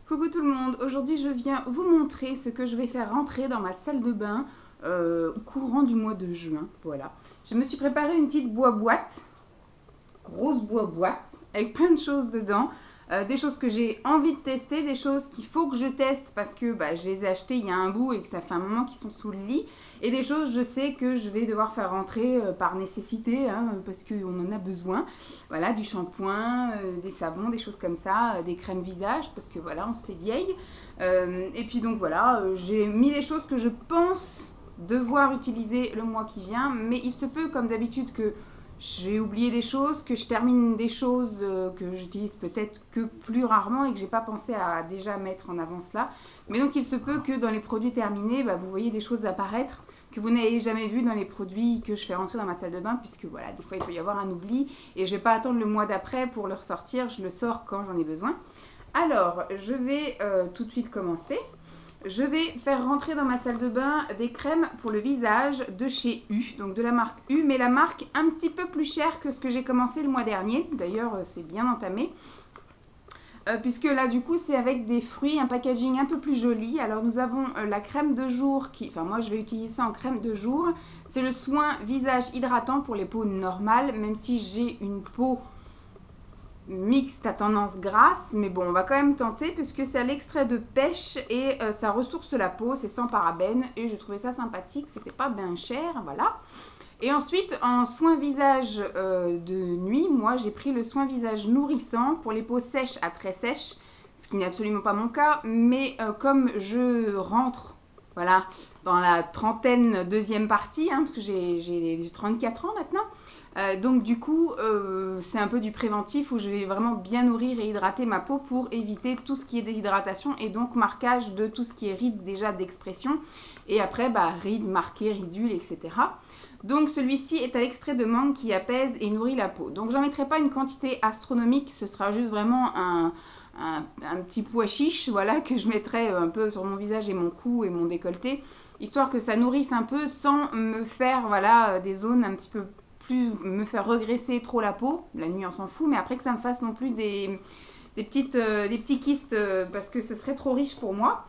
Coucou tout le monde, aujourd'hui je viens vous montrer ce que je vais faire rentrer dans ma salle de bain courant du mois de juin. Voilà. Je me suis préparé une petite boîte, grosse boîte, avec plein de choses dedans. Des choses que j'ai envie de tester, des choses qu'il faut que je teste parce que je les ai achetées il y a un bout et que ça fait un moment qu'ils sont sous le lit. Et des choses, je sais que je vais devoir faire rentrer par nécessité, hein, parce qu'on en a besoin. Voilà, du shampoing, des savons, des choses comme ça, des crèmes visage, parce que voilà, on se fait vieille. Et puis donc voilà, j'ai mis les choses que je pense devoir utiliser le mois qui vient, mais il se peut, comme d'habitude, que j'ai oublié des choses, que je termine des choses que j'utilise peut-être que plus rarement et que j'ai pas pensé à déjà mettre en avant cela. Mais donc il se peut que dans les produits terminés, vous voyez des choses apparaître que vous n'avez jamais vues dans les produits que je fais rentrer dans ma salle de bain, puisque voilà, des fois il peut y avoir un oubli et je vais pas attendre le mois d'après pour le ressortir, je le sors quand j'en ai besoin. Alors, je vais tout de suite commencer. Je vais faire rentrer dans ma salle de bain des crèmes pour le visage de chez U, donc de la marque U, mais la marque un petit peu plus chère que ce que j'ai commencé le mois dernier. D'ailleurs, c'est bien entamé. Puisque là, du coup, c'est avec des fruits, un packaging un peu plus joli. Alors, nous avons la crème de jour, enfin, moi, je vais utiliser ça en crème de jour. C'est le soin visage hydratant pour les peaux normales, même si j'ai une peau mixte à tendance grasse, mais bon, on va quand même tenter puisque c'est à l'extrait de pêche et ça ressource la peau, c'est sans parabènes et je trouvais ça sympathique, c'était pas bien cher, voilà. Et ensuite, en soin visage de nuit, moi j'ai pris le soin visage nourrissant pour les peaux sèches à très sèches, ce qui n'est absolument pas mon cas, mais comme je rentre, voilà, dans la trentaine deuxième partie, hein, parce que j'ai 34 ans maintenant, donc du coup, c'est un peu du préventif où je vais vraiment bien nourrir et hydrater ma peau pour éviter tout ce qui est déshydratation et donc marquage de tout ce qui est rides déjà d'expression. Et après, rides marquées, ridules, etc. Donc celui-ci est à l'extrait de mangue qui apaise et nourrit la peau. Donc j'en mettrai pas une quantité astronomique, ce sera juste vraiment un petit pois chiche, voilà, que je mettrai un peu sur mon visage et mon cou et mon décolleté, histoire que ça nourrisse un peu sans me faire, voilà, des zones un petit peu plus, me faire regresser trop la peau. La nuit, on s'en fout, mais après que ça me fasse non plus des petits kystes, parce que ce serait trop riche pour moi.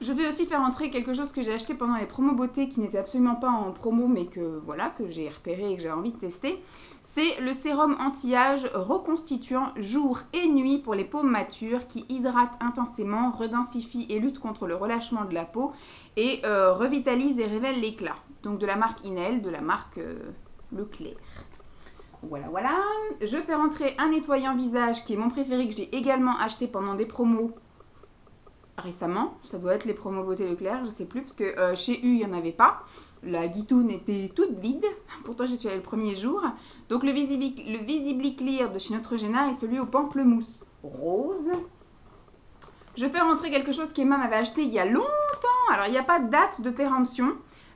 Je vais aussi faire entrer quelque chose que j'ai acheté pendant les promos beauté qui n'était absolument pas en promo mais que voilà, que j'ai repéré et que j'ai envie de tester. C'est le sérum anti-âge reconstituant jour et nuit pour les peaux matures qui hydrate intensément, redensifie et lutte contre le relâchement de la peau et revitalise et révèle l'éclat. Donc de la marque Inel, de la marque Leclerc. Voilà, voilà. Je fais rentrer un nettoyant visage qui est mon préféré que j'ai également acheté pendant des promos récemment, ça doit être les promos beauté Leclerc, je sais plus, parce que chez U, il n'y en avait pas. La guitoune était toute vide, pourtant j'y suis allée le premier jour. Donc le Visibly Clear de chez Neutrogena est celui au pamplemousse rose. Je fais rentrer quelque chose qu'Emma m'avait acheté il y a longtemps. Alors il n'y a pas de date de péremption.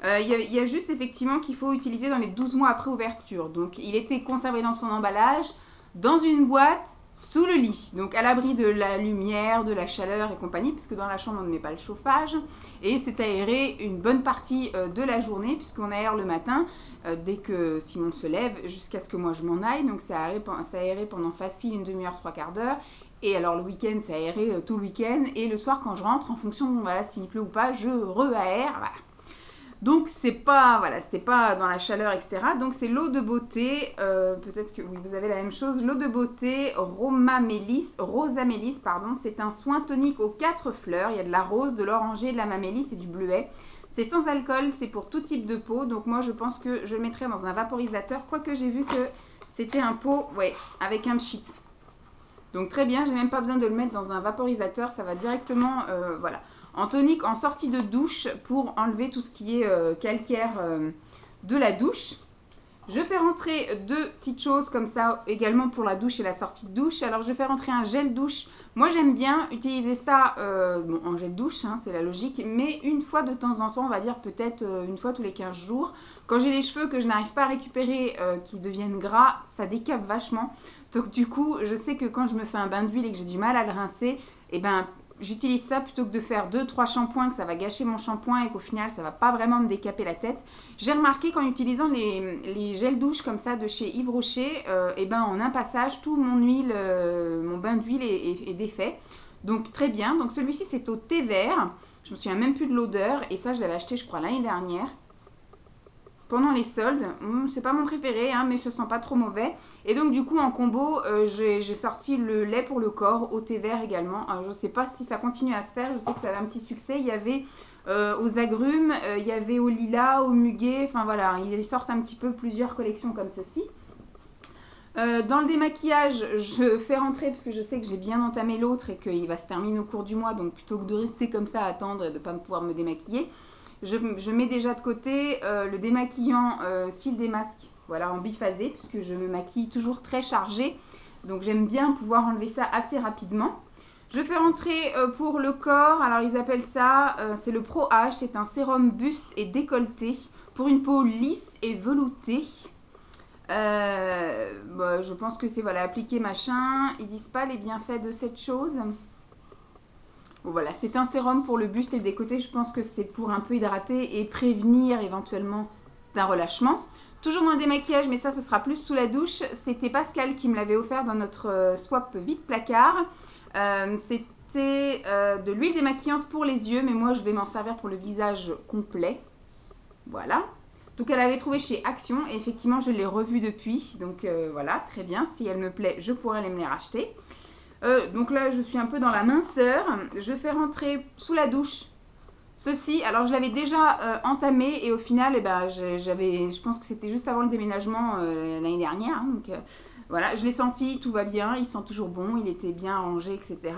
Il y a juste effectivement qu'il faut utiliser dans les 12 mois après ouverture. Donc il était conservé dans son emballage, dans une boîte, sous le lit, donc à l'abri de la lumière, de la chaleur et compagnie, puisque dans la chambre on ne met pas le chauffage, et c'est aéré une bonne partie de la journée, puisqu'on aère le matin, dès que Simon se lève, jusqu'à ce que moi je m'en aille, donc c'est aéré pendant facile une demi-heure, trois quarts d'heure, et alors le week-end c'est aéré tout le week-end, et le soir quand je rentre, en fonction, voilà, s'il pleut ou pas, je re-aère, voilà. Donc c'est pas, voilà, c'était pas dans la chaleur, etc. Donc c'est l'eau de beauté, peut-être que oui, vous avez la même chose, l'eau de beauté Rosamélis, pardon, c'est un soin tonique aux 4 fleurs, il y a de la rose, de l'oranger, de la mamélis et du bleuet. C'est sans alcool, c'est pour tout type de peau, donc moi je pense que je le mettrai dans un vaporisateur, quoique j'ai vu que c'était un pot, ouais, avec un pchit. Donc très bien, j'ai même pas besoin de le mettre dans un vaporisateur, ça va directement, voilà. En tonique en sortie de douche pour enlever tout ce qui est calcaire de la douche. Je fais rentrer 2 petites choses comme ça également pour la douche et la sortie de douche. Alors je fais rentrer un gel douche. Moi j'aime bien utiliser ça bon, en gel douche, hein, c'est la logique, mais une fois de temps en temps, on va dire peut-être une fois tous les 15 jours. Quand j'ai les cheveux que je n'arrive pas à récupérer, qui deviennent gras, ça décape vachement. Donc du coup, je sais que quand je me fais un bain d'huile et que j'ai du mal à le rincer, et ben j'utilise ça plutôt que de faire 2-3 shampoings, que ça va gâcher mon shampoing et qu'au final ça va pas vraiment me décaper la tête. J'ai remarqué qu'en utilisant les gels douche comme ça de chez Yves Rocher, et ben en un passage tout mon huile, mon bain d'huile est défait. Donc très bien. Donc celui-ci c'est au thé vert. Je me souviens même plus de l'odeur. Et ça je l'avais acheté je crois l'année dernière. Pendant les soldes. C'est pas mon préféré hein, mais ce sent pas trop mauvais. Et donc du coup en combo j'ai sorti le lait pour le corps au thé vert également. Alors, je sais pas si ça continue à se faire. Je sais que ça avait un petit succès. Il y avait aux agrumes, il y avait au lilas, au muguet. Enfin voilà, ils sortent un petit peu plusieurs collections comme ceci. Dans le démaquillage, je fais rentrer parce que je sais que j'ai bien entamé l'autre et qu'il va se terminer au cours du mois. Donc plutôt que de rester comme ça à attendre et de ne pas pouvoir me démaquiller, je mets déjà de côté le démaquillant Cils des masques, voilà, en biphasé, puisque je me maquille toujours très chargée. Donc j'aime bien pouvoir enlever ça assez rapidement. Je fais rentrer pour le corps, alors ils appellent ça, c'est le Pro H, c'est un sérum buste et décolleté pour une peau lisse et veloutée. Bah, je pense que c'est voilà, appliquer machin. Ils disent pas les bienfaits de cette chose. Bon, voilà, c'est un sérum pour le buste et le décolleté. Je pense que c'est pour un peu hydrater et prévenir éventuellement d'un relâchement. Toujours dans le démaquillage, mais ça ce sera plus sous la douche. C'était Pascal qui me l'avait offert dans notre swap vide placard. C'était de l'huile démaquillante pour les yeux, mais moi je vais m'en servir pour le visage complet. Voilà. Donc elle avait trouvé chez Action et effectivement je l'ai revue depuis. Donc voilà, très bien. Si elle me plaît, je pourrais me les racheter. Donc là je suis un peu dans la minceur. Je fais rentrer sous la douche ceci. Alors je l'avais déjà entamé et au final eh ben, je pense que c'était juste avant le déménagement l'année dernière. Hein, donc voilà, je l'ai senti, tout va bien, il sent toujours bon, il était bien rangé, etc.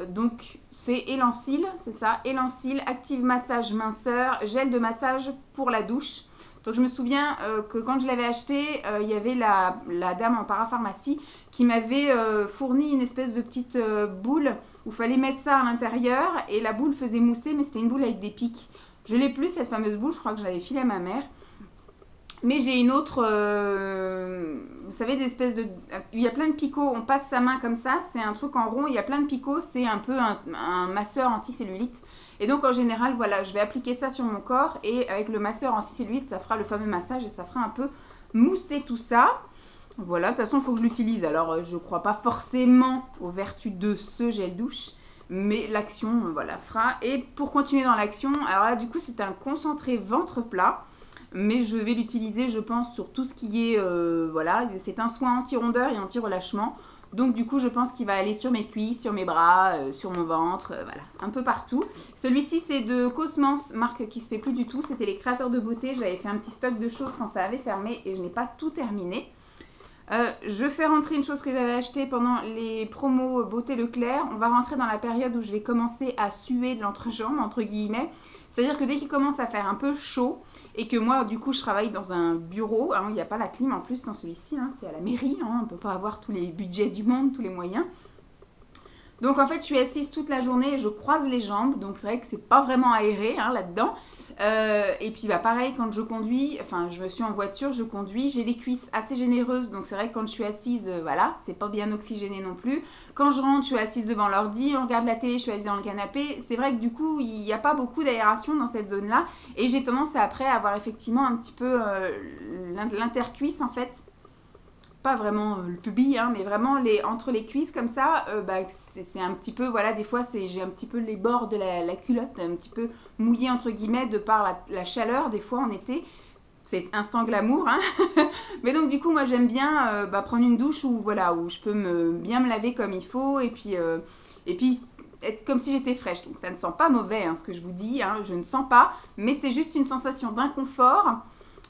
Donc c'est Elan-Cils, c'est ça, Elan-Cils, Active Massage Minceur, gel de massage pour la douche. Donc je me souviens que quand je l'avais acheté, il y avait la dame en parapharmacie qui m'avait fourni une espèce de petite boule où il fallait mettre ça à l'intérieur et la boule faisait mousser, mais c'était une boule avec des pics. Je l'ai plus cette fameuse boule, je crois que je l'avais filée à ma mère. Mais j'ai une autre, vous savez, des espèces de... Il y a plein de picots, on passe sa main comme ça, c'est un truc en rond, il y a plein de picots, c'est un peu un masseur anticellulite. Et donc en général, voilà, je vais appliquer ça sur mon corps et avec le masseur anticellulite, ça fera le fameux massage et ça fera un peu mousser tout ça. Voilà, de toute façon, il faut que je l'utilise. Alors, je ne crois pas forcément aux vertus de ce gel douche, mais l'action, voilà, fera. Et pour continuer dans l'action, alors là, du coup, c'est un concentré ventre plat. Mais je vais l'utiliser, je pense, sur tout ce qui est... voilà, c'est un soin anti-rondeur et anti-relâchement. Donc, du coup, je pense qu'il va aller sur mes cuisses, sur mes bras, sur mon ventre, voilà, un peu partout. Celui-ci, c'est de Cosmans, marque qui se fait plus du tout. C'était les créateurs de beauté. J'avais fait un petit stock de choses quand ça avait fermé et je n'ai pas tout terminé. Je fais rentrer une chose que j'avais achetée pendant les promos Beauté Leclerc. On va rentrer dans la période où je vais commencer à suer de l'entrejambe, entre guillemets. C'est-à-dire que dès qu'il commence à faire un peu chaud et que moi, du coup, je travaille dans un bureau, hein, il n'y a pas la clim en plus dans celui-ci, hein, c'est à la mairie, hein, on ne peut pas avoir tous les budgets du monde, tous les moyens. Donc en fait, je suis assise toute la journée et je croise les jambes, donc c'est vrai que c'est pas vraiment aéré hein, là-dedans. Et puis bah pareil, quand je conduis, enfin je suis en voiture, je conduis, j'ai les cuisses assez généreuses, donc c'est vrai que quand je suis assise, voilà, c'est pas bien oxygéné non plus. Quand je rentre, je suis assise devant l'ordi, on regarde la télé, je suis assise dans le canapé. C'est vrai que du coup, il n'y a pas beaucoup d'aération dans cette zone-là, et j'ai tendance à après avoir effectivement un petit peu l'intercuisse en fait. Pas vraiment le pubis, hein, mais vraiment entre les cuisses comme ça, bah, c'est un petit peu, voilà, des fois j'ai un petit peu les bords de la culotte un petit peu mouillés entre guillemets de par la chaleur des fois en été. C'est instant glamour, hein. Mais donc du coup moi j'aime bien prendre une douche où, voilà, où je peux bien me laver comme il faut et puis être comme si j'étais fraîche. Donc ça ne sent pas mauvais hein, ce que je vous dis, hein, je ne sens pas, mais c'est juste une sensation d'inconfort.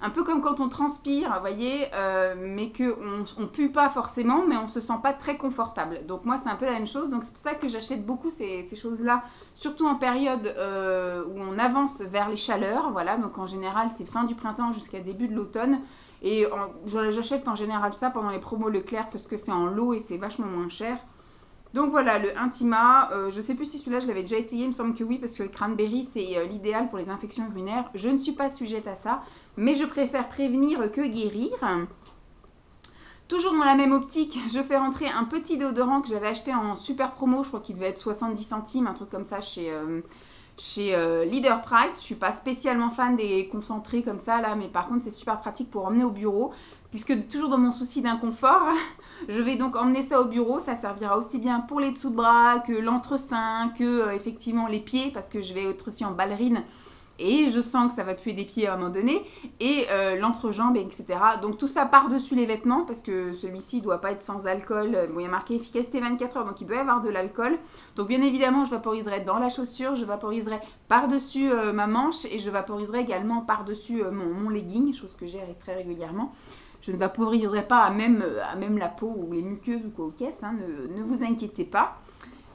Un peu comme quand on transpire, vous voyez, mais qu'on ne pue pas forcément, mais on ne se sent pas très confortable. Donc moi, c'est un peu la même chose. Donc c'est pour ça que j'achète beaucoup ces choses-là, surtout en période où on avance vers les chaleurs. Voilà, donc en général, c'est fin du printemps jusqu'à début de l'automne. Et j'achète en général ça pendant les promos Leclerc parce que c'est en lot et c'est vachement moins cher. Donc voilà, le Intima, je ne sais plus si celui-là je l'avais déjà essayé, il me semble que oui, parce que le cranberry c'est l'idéal pour les infections urinaires. Je ne suis pas sujette à ça, mais je préfère prévenir que guérir. Toujours dans la même optique, je fais rentrer un petit déodorant que j'avais acheté en super promo, je crois qu'il devait être 70 centimes, un truc comme ça chez Leader Price. Je ne suis pas spécialement fan des concentrés comme ça là, mais par contre c'est super pratique pour emmener au bureau. puisque toujours dans mon souci d'inconfort, je vais donc emmener ça au bureau. Ça servira aussi bien pour les dessous de bras que l'entresein, que effectivement les pieds, parce que je vais être aussi en ballerine. Et je sens que ça va puer des pieds à un moment donné, et l'entrejambe, etc. Donc tout ça par-dessus les vêtements, parce que celui-ci ne doit pas être sans alcool. Bon, il y a marqué efficacité 24 heures, donc il doit y avoir de l'alcool. Donc bien évidemment, je vaporiserai dans la chaussure, je vaporiserai par-dessus ma manche, et je vaporiserai également par-dessus mon legging, chose que j'ai très régulièrement. Je ne vaporiserai pas à même la peau ou les muqueuses ou quoi aux caisses, hein, ne vous inquiétez pas.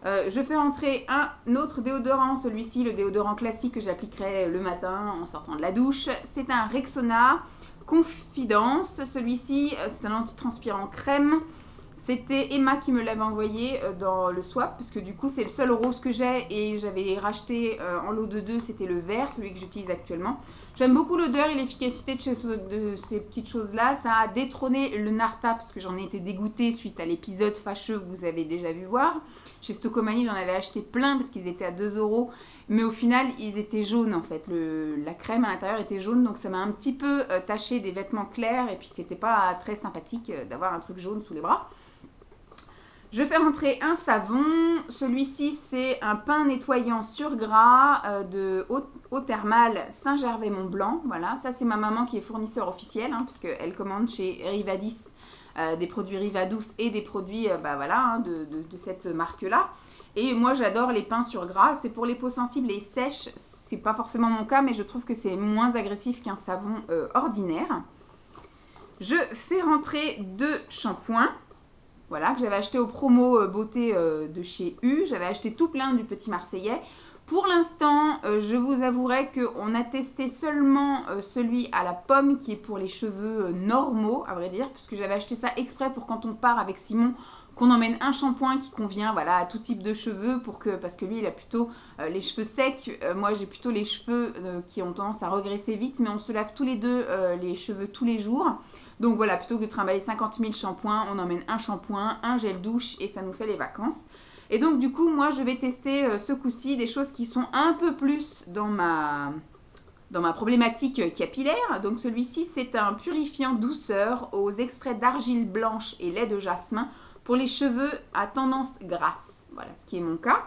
Je fais entrer un autre déodorant, celui-ci, le déodorant classique que j'appliquerai le matin en sortant de la douche. C'est un Rexona Confidence. Celui-ci, c'est un antitranspirant crème. C'était Emma qui me l'avait envoyé dans le swap, parce que du coup c'est le seul rose que j'ai et j'avais racheté en lot de 2, c'était le vert, celui que j'utilise actuellement. J'aime beaucoup l'odeur et l'efficacité de ces petites choses-là. Ça a détrôné le Narta, parce que j'en ai été dégoûtée suite à l'épisode fâcheux que vous avez déjà vu voir. Chez Stocomanie, j'en avais acheté plein parce qu'ils étaient à 2 €. Mais au final, ils étaient jaunes en fait. La crème à l'intérieur était jaune, donc ça m'a un petit peu taché des vêtements clairs. Et puis c'était pas très sympathique d'avoir un truc jaune sous les bras. Je fais rentrer un savon. Celui-ci, c'est un pain nettoyant sur gras de Eau Thermale Saint-Gervais-Mont-Blanc. Voilà, ça c'est ma maman qui est fournisseur officiel, hein, puisqu'elle commande chez Rivadis des produits Rivadouce et des produits voilà, hein, de cette marque-là. Et moi, j'adore les pains sur gras. C'est pour les peaux sensibles et sèches. C'est pas forcément mon cas, mais je trouve que c'est moins agressif qu'un savon ordinaire. Je fais rentrer 2 shampoings. Voilà, que j'avais acheté au promo beauté de chez U. J'avais acheté tout plein du Petit Marseillais. Pour l'instant, je vous avouerai qu'on a testé seulement celui à la pomme qui est pour les cheveux normaux, à vrai dire, puisque j'avais acheté ça exprès pour quand on part avec Simon, qu'on emmène un shampoing qui convient voilà, à tout type de cheveux, parce que lui, il a plutôt les cheveux secs. Moi, j'ai plutôt les cheveux qui ont tendance à regresser vite, mais on se lave tous les deux les cheveux tous les jours. Donc voilà, plutôt que de trimballer 50 000 shampoings, on emmène un shampoing, un gel douche et ça nous fait les vacances. Et donc du coup, moi je vais tester ce coup-ci des choses qui sont un peu plus dans ma problématique capillaire. Donc celui-ci, c'est un purifiant douceur aux extraits d'argile blanche et lait de jasmin pour les cheveux à tendance grasse. Voilà, ce qui est mon cas.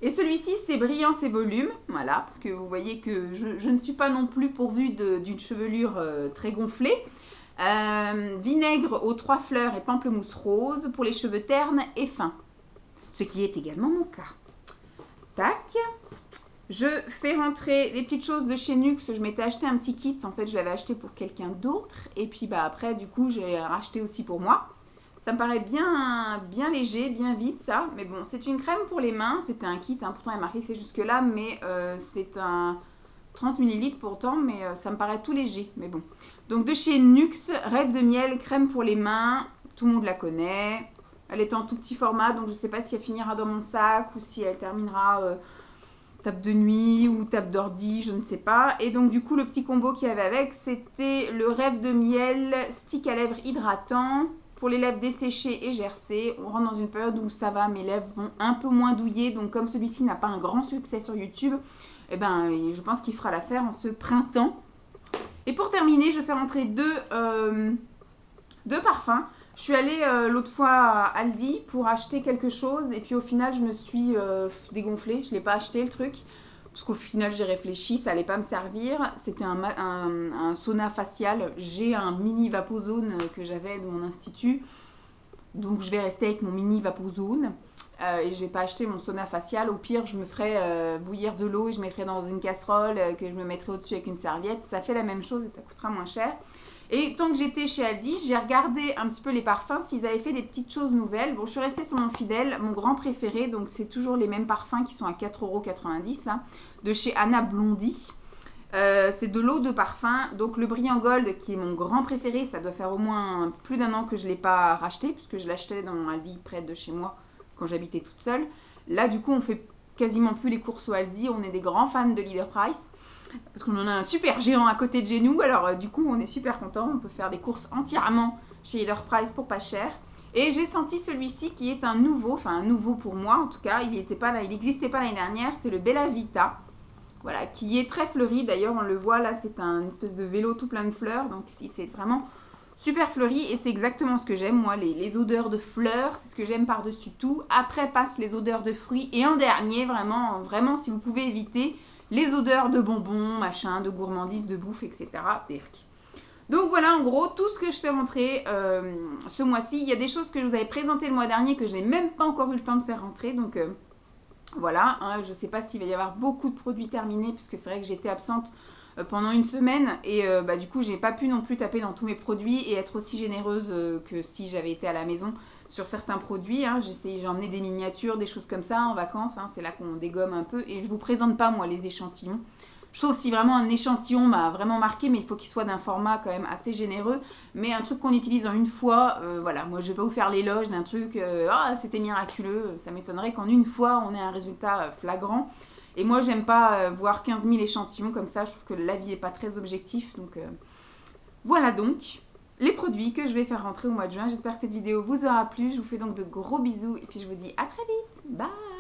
Et celui-ci, c'est Brillance et Volume, voilà, parce que vous voyez que je ne suis pas non plus pourvue d'une chevelure très gonflée. Vinaigre aux 3 fleurs et pamplemousse rose pour les cheveux ternes et fins, ce qui est également mon cas. Tac. Je fais rentrer les petites choses de chez Nuxe. Je m'étais acheté un petit kit, en fait je l'avais acheté pour quelqu'un d'autre et puis après du coup j'ai racheté aussi pour moi. Ça me paraît bien léger, bien vite ça, mais bon, c'est une crème pour les mains. C'était un kit, hein. Pourtant il est marqué que c'est jusque là, mais c'est un 30 ml pourtant, mais ça me paraît tout léger, mais bon. Donc de chez Nuxe, Rêve de miel, crème pour les mains, tout le monde la connaît. Elle est en tout petit format, donc je ne sais pas si elle finira dans mon sac ou si elle terminera table de nuit ou table d'ordi, je ne sais pas. Et donc du coup, le petit combo qu'il y avait avec, c'était le Rêve de miel, stick à lèvres hydratant pour les lèvres desséchées et gercées. On rentre dans une période où ça va, mes lèvres vont un peu moins douiller, donc comme celui-ci n'a pas un grand succès sur YouTube, eh ben, je pense qu'il fera l'affaire en ce printemps. Et pour terminer, je fais rentrer deux parfums. Je suis allée l'autre fois à Aldi pour acheter quelque chose et puis au final, je me suis dégonflée. Je ne l'ai pas acheté le truc parce qu'au final, j'ai réfléchi, ça n'allait pas me servir. C'était un sauna facial. J'ai un mini Vapozone que j'avais de mon institut. Donc, je vais rester avec mon mini Vapozone. Et je ne vais pas acheter mon sauna facial. Au pire, je me ferai bouillir de l'eau et je mettrai dans une casserole que je me mettrai au-dessus avec une serviette. Ça fait la même chose et ça coûtera moins cher. Et tant que j'étais chez Aldi, j'ai regardé un petit peu les parfums, s'ils avaient fait des petites choses nouvelles. Bon, je suis restée sur mon fidèle, mon grand préféré. Donc, c'est toujours les mêmes parfums qui sont à 4,90 € là, de chez Anna Blondie. C'est de l'eau de parfum. Donc, le Brillant Gold, qui est mon grand préféré, ça doit faire au moins plus d'1 an que je ne l'ai pas racheté, puisque je l'achetais dans Aldi près de chez moi quand j'habitais toute seule. Là, du coup, on fait quasiment plus les courses au Aldi. On est des grands fans de Leader Price. Parce qu'on en a un super géant à côté de chez nous. Alors, du coup, on est super content. On peut faire des courses entièrement chez Leader Price pour pas cher. Et j'ai senti celui-ci qui est un nouveau. Enfin, un nouveau pour moi, en tout cas. Il n'existait pas l'année dernière. C'est le Bella Vita. Voilà, qui est très fleuri. D'ailleurs, on le voit là, c'est un espèce de vélo tout plein de fleurs. Donc, c'est vraiment super fleuri et c'est exactement ce que j'aime. Moi, les odeurs de fleurs, c'est ce que j'aime par-dessus tout. Après passent les odeurs de fruits et en dernier, vraiment, vraiment, si vous pouvez éviter, les odeurs de bonbons, machin, de gourmandises, de bouffe, etc. Berk. Donc voilà en gros tout ce que je fais rentrer ce mois-ci. Il y a des choses que je vous avais présentées le mois dernier que je n'ai même pas encore eu le temps de faire rentrer. Donc voilà, hein, je ne sais pas s'il va y avoir beaucoup de produits terminés puisque c'est vrai que j'étais absente pendant une semaine et du coup j'ai pas pu non plus taper dans tous mes produits et être aussi généreuse que si j'avais été à la maison sur certains produits. Hein. J'ai emmené des miniatures, des choses comme ça en vacances. Hein. C'est là qu'on dégomme un peu et je vous présente pas moi les échantillons. Sauf si vraiment un échantillon m'a vraiment marqué, mais il faut qu'il soit d'un format quand même assez généreux. Mais un truc qu'on utilise en une fois, voilà, moi je vais pas vous faire l'éloge d'un truc, c'était miraculeux, ça m'étonnerait qu'en une fois on ait un résultat flagrant. Et moi j'aime pas voir 15 000 échantillons comme ça, je trouve que l'avis est pas très objectif. Donc voilà donc les produits que je vais faire rentrer au mois de juin. J'espère que cette vidéo vous aura plu, je vous fais donc de gros bisous et puis je vous dis à très vite, bye.